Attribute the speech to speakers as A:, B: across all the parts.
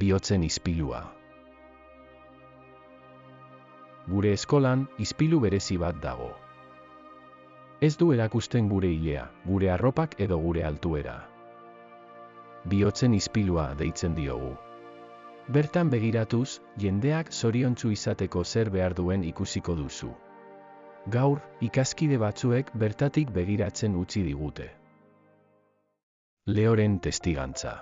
A: Bihotzen ispilua. Gure eskolan, ispilu berezi bat dago. Ez du erakusten gure ilea, gure arropak edo gure altuera. Bihotzen ispilua deitzen diogu. Bertan begiratuz, jendeak zoriontsu izateko zer behar duen ikusiko duzu. Gaur, ikaskide batzuek bertatik begiratzen utzi digute. Leoren testigantza.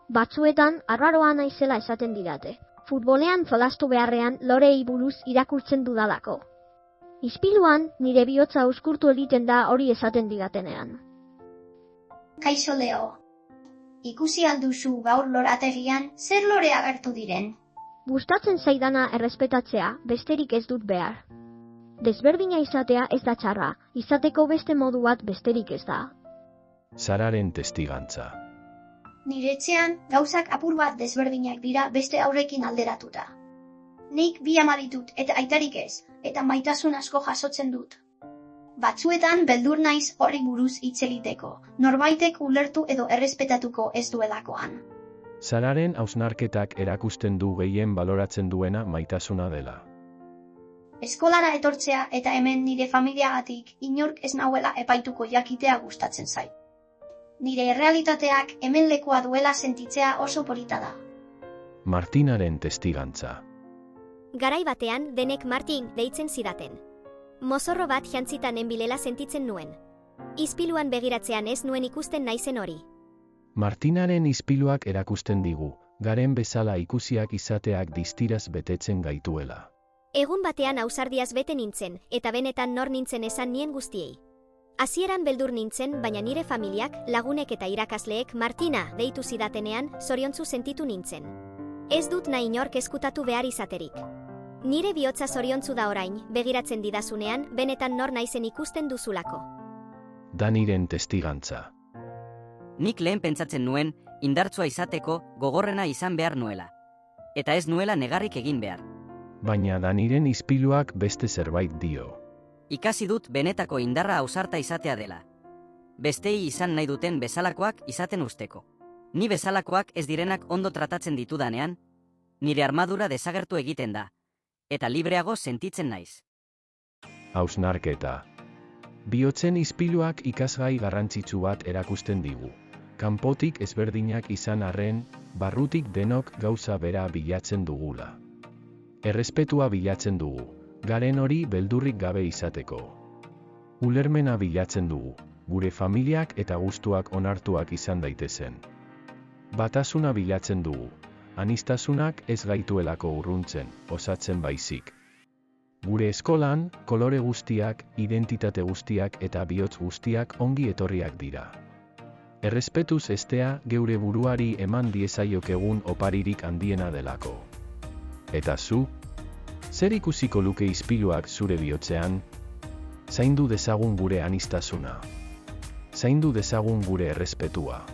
B: Batzuetan, arraroa naizela esaten didate. Futbolean jolastu beharrean lorei buruz irakurtzen dudalako. Ispiluan, nire bihotza uzkurtu egiten da hori esaten didatenean.
C: Kaixo Leo. Ikusi alduzu gaur lorategian zer lore agertu diren?
B: Gustatzen zaidana errespetatzea, besterik ez dut behar. Desberdina izatea ez da txarra, izateko beste modu bat besterik ez da.
A: Sararen testigantza.
C: Nire etxean gauzak apur bat desberdinak dira beste aurrekin alderatuta. Nik 2 ama ditut eta aitarik ez, eta maitasun asko jasotzen dut. Batzuetan beldur naiz horri buruz hitz egiteko, norbaitek ulertu edo errespetatuko ez duelakoan.
A: Sararen hausnarketak erakusten du gehien baloratzen duena maitasuna dela.
C: Eskolara etortzea eta hemen nire familiagatik inork ez nauela epaituko jakitea gustatzen zait. Nire errealitateak hemen lekua duela sentitzea oso polita da.
A: Martinaren testigantza.
D: Garai batean denek Martin deitzen zidaten. Mozorro bat jantzita nenbilela sentitzen nuen. Ispiluan begiratzean ez nuen ikusten naizen hori.
A: Martinaren ispiluak erakusten digu, garen bezala ikusiak izateak distiraz betetzen gaituela.
D: Egun batean ausardiaz bete nintzen, eta benetan nor nintzen esan nien guztiei. Hasieran beldur nintzen, baina nire familiak, lagunek eta irakasleek Martina deitu zidatenean zoriontsu sentitu nintzen. Ez dut nahi inork ezkutatu behar izaterik. Nire bihotza zoriontsu da orain, begiratzen didazunean, benetan nor naizen ikusten duzulako.
A: Daniren testigantza.
E: Nik lehen pentsatzen nuen, indartsua izateko gogorrena izan behar nuela. Eta ez nuela negarrik egin behar.
A: Baina Daniren ispiluak beste zerbait dio.
E: Ikasi dut benetako indarra ausarta izatea dela. Bestei izan nahi duten bezalakoak izaten usteko. Ni bezalakoak ez direnak ondo tratatzen ditudanean, nire armadura desagertu egiten da. Eta libreago sentitzen naiz.
A: Hausnarketa. Bihotzen ispiluak ikasgai garrantzitsu bat erakusten digu. Kanpotik ezberdinak izan arren, barrutik denok gauza bera bilatzen dugula. Errespetua bilatzen dugu, garen hori beldurrik gabe izateko. Ulermena bilatzen dugu, gure familiak eta gustuak onartuak izan daitezen. Batasuna bilatzen dugu. Aniztasunak ez gaituelako urruntzen, osatzen baizik. Gure eskolan, kolore guztiak, identitate guztiak eta bihotz guztiak ongi etorriak dira. Errespetuz estea geure buruari eman diezaiokegun oparirik handiena delako. Eta zu? Zer ikusiko luke ispiluak zure bihotzean? Zaindu dezagun gure aniztasuna. Zaindu dezagun gure errespetua.